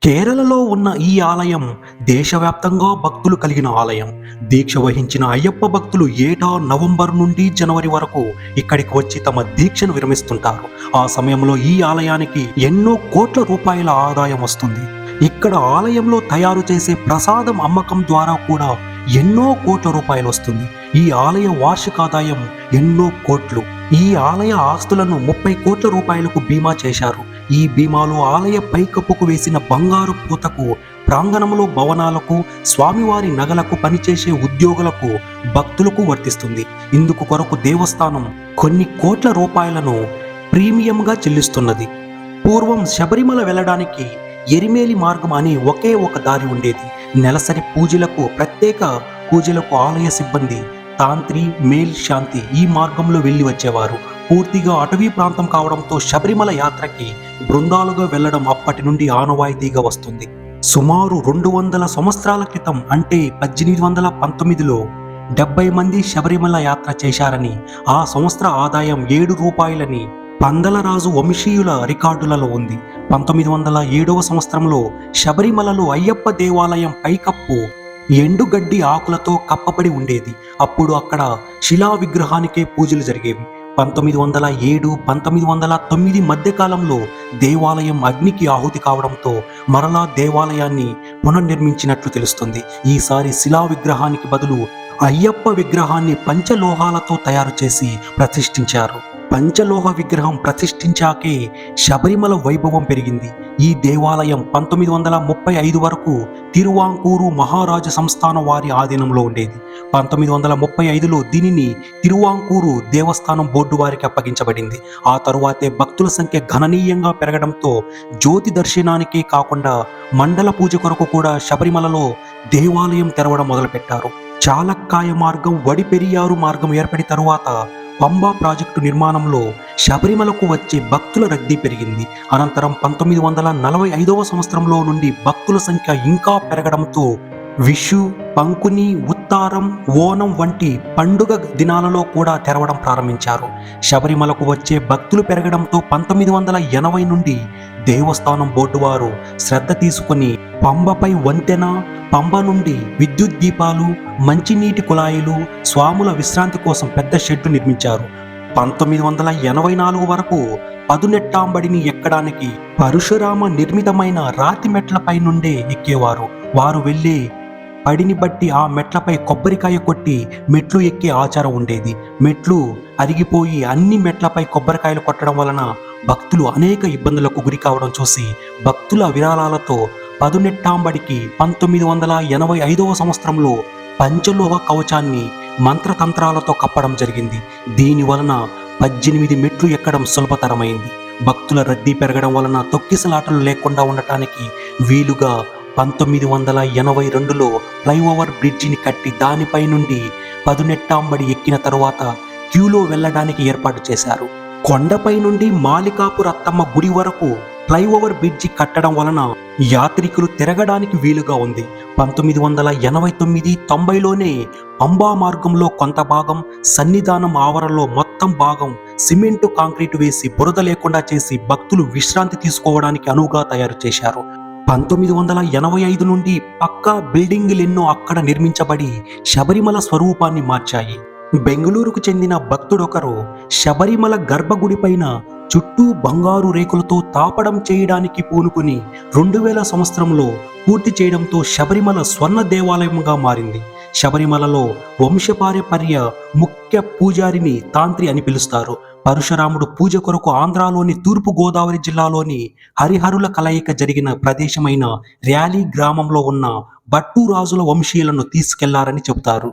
కేరళలో ఉన్న ఈ ఆలయం దేశవ్యాప్తంగా భక్తులు కలిగిన ఆలయం. దీక్ష వహించిన అయ్యప్ప భక్తులు ఏటా నవంబర్ నుండి జనవరి వరకు ఇక్కడికి వచ్చి తమ దీక్షను విరమిస్తుంటారు. ఆ సమయంలో ఈ ఆలయానికి ఎన్నో కోట్ల రూపాయల ఆదాయం వస్తుంది. ఇక్కడ ఆలయంలో తయారు చేసే ప్రసాదం అమ్మకం ద్వారా కూడా ఎన్నో కోట్ల రూపాయలు వస్తుంది. ఈ ఆలయ వార్షిక ఆదాయం ఎన్నో కోట్లు. ఈ ఆలయ ఆస్తులను 30 కోట్ల రూపాయలకు బీమా చేశారు. ఈ బీమాలో ఆలయ పైకప్పుకు వేసిన బంగారు పూతకు, ప్రాంగణంలో భవనాలకు, స్వామివారి నగలకు, పనిచేసే ఉద్యోగులకు, భక్తులకు వర్తిస్తుంది. ఇందుకు కొరకు దేవస్థానం కొన్ని కోట్ల రూపాయలను ప్రీమియంగా చెల్లిస్తున్నది. పూర్వం శబరిమల వెళ్ళడానికి ఎరిమేలి మార్గం అనే ఒకే ఒక దారి ఉండేది. నెలసరి పూజలకు, ప్రత్యేక పూజలకు ఆలయ సిబ్బంది తాంత్రి, మేల్ శాంతి ఈ మార్గంలో వెళ్ళి వచ్చేవారు. పూర్తిగా అటవీ ప్రాంతం కావడంతో శబరిమల యాత్రకి బృందాలుగా వెళ్లడం అప్పటి నుండి ఆనవాయితీగా వస్తుంది. సుమారు 200 సంవత్సరాల క్రితం అంటే 1819లో 70 మంది శబరిమల యాత్ర చేశారని, ఆ సంవత్సర ఆదాయం 7 రూపాయలని పందలరాజు వంశీయుల రికార్డులలో ఉంది. 1907వ సంవత్సరంలో శబరిమలలో అయ్యప్ప దేవాలయం పైకప్పు ఎండుగడ్డి ఆకులతో కప్పబడి ఉండేది. అప్పుడు అక్కడ శిలా విగ్రహానికే పూజలు జరిగేవి. 1907, 1909 మధ్యకాలంలో దేవాలయం అగ్నికి ఆహుతి కావడంతో మరలా దేవాలయాన్ని పునర్నిర్మించినట్లు తెలుస్తుంది. ఈసారి శిలా విగ్రహానికి బదులు అయ్యప్ప విగ్రహాన్ని పంచలోహాలతో తయారు చేసి ప్రతిష్ఠించారు. పంచలోహ విగ్రహం ప్రతిష్ఠించాకే శబరిమల వైభవం పెరిగింది. ఈ దేవాలయం 1935 వరకు తిరువాంకూరు మహారాజ సంస్థాన వారి ఆధీనంలో ఉండేది. 1935లో దీనిని తిరువాంకూరు దేవస్థానం బోర్డు వారికి అప్పగించబడింది. ఆ తరువాతే భక్తుల సంఖ్య గణనీయంగా పెరగడంతో జ్యోతి దర్శనానికే కాకుండా మండల పూజ కొరకు కూడా శబరిమలలో దేవాలయం తెరవడం మొదలుపెట్టారు. చాలక్కాయ మార్గం, వడిపెరియారు మార్గం ఏర్పడిన తరువాత పంబా ప్రాజెక్టు నిర్మాణంలో శబరిమలకు వచ్చే భక్తుల రద్దీ పెరిగింది. అనంతరం 1945వ సంవత్సరంలో నుండి భక్తుల సంఖ్య ఇంకా పెరగడంతో విషు, పంకుని, ఉత్తారం, ఓనం వంటి పండుగ దినాలలో కూడా తెరవడం ప్రారంభించారు. శబరిమలకు వచ్చే భక్తులు పెరగడంతో 1980 నుండి దేవస్థానం బోర్డు వారు శ్రద్ధ తీసుకుని పంబపై వంతెన, పంబ నుండి విద్యుత్ దీపాలు, మంచినీటి కుళాయిలు, స్వాముల విశ్రాంతి కోసం పెద్ద షెడ్డు నిర్మించారు. 1984 వరకు పదునెట్టాంబడిని ఎక్కడానికి పరశురామ నిర్మితమైన రాతి మెట్లపై నుండే ఎక్కేవారు. వారు వెళ్ళే పడిని బట్టి ఆ మెట్లపై కొబ్బరికాయ కొట్టి మెట్లు ఎక్కే ఆచారం ఉండేది. మెట్లు అరిగిపోయి అన్ని మెట్లపై కొబ్బరికాయలు కొట్టడం వలన భక్తులు అనేక ఇబ్బందులకు గురి కావడం చూసి భక్తుల విరాళాలతో పదునెట్టాంబడికి 1985వ సంవత్సరంలో పంచలోహ కవచాన్ని మంత్రతంత్రాలతో కప్పడం జరిగింది. దీని వలన 18 మెట్లు ఎక్కడం సులభతరమైంది. భక్తుల రద్దీ పెరగడం వలన తొక్కిసలాటలు లేకుండా ఉండటానికి వీలుగా 1982లో ఫ్లైఓవర్ బ్రిడ్జిని కట్టి దానిపై నుండి పదునెట్టాంబడి ఎక్కిన తరువాత క్యూలో వెళ్ళడానికి ఏర్పాటు చేశారు. కొండపై నుండి మాలికాపుర అత్తమ్మ గుడి వరకు ఫ్లైఓవర్ బ్రిడ్జి కట్టడం వలన యాత్రికులు తిరగడానికి వీలుగా ఉంది. 1989, 90లోనే పంబా మార్గంలో కొంత భాగం, సన్నిధానం ఆవరణలో మొత్తం భాగం సిమెంటు కాంక్రీటు వేసి బురద లేకుండా చేసి భక్తులు విశ్రాంతి తీసుకోవడానికి అనువుగా తయారు చేశారు. 1985 నుండి పక్కా బిల్డింగులెన్నో అక్కడ నిర్మించబడి శబరిమల స్వరూపాన్ని మార్చాయి. బెంగళూరుకు చెందిన భక్తుడొకరు శబరిమల గర్భగుడి పైన చుట్టూ బంగారు రేకులతో తాపడం చేయడానికి పూనుకుని 2000 సంవత్సరంలో పూర్తి చేయడంతో శబరిమల స్వర్ణ దేవాలయంగా మారింది. శబరిమలలో వంశపారంపర్య ముఖ్య పూజారిని తాంత్రి అని పిలుస్తారు. పరశురాముడు పూజ కొరకు ఆంధ్రాలోని తూర్పు గోదావరి జిల్లాలోని హరిహరుల కలయిక జరిగిన ప్రదేశమైన ర్యాలీ గ్రామంలో ఉన్న భట్టు రాజుల వంశీయులను తీసుకెళ్లారని చెబుతారు.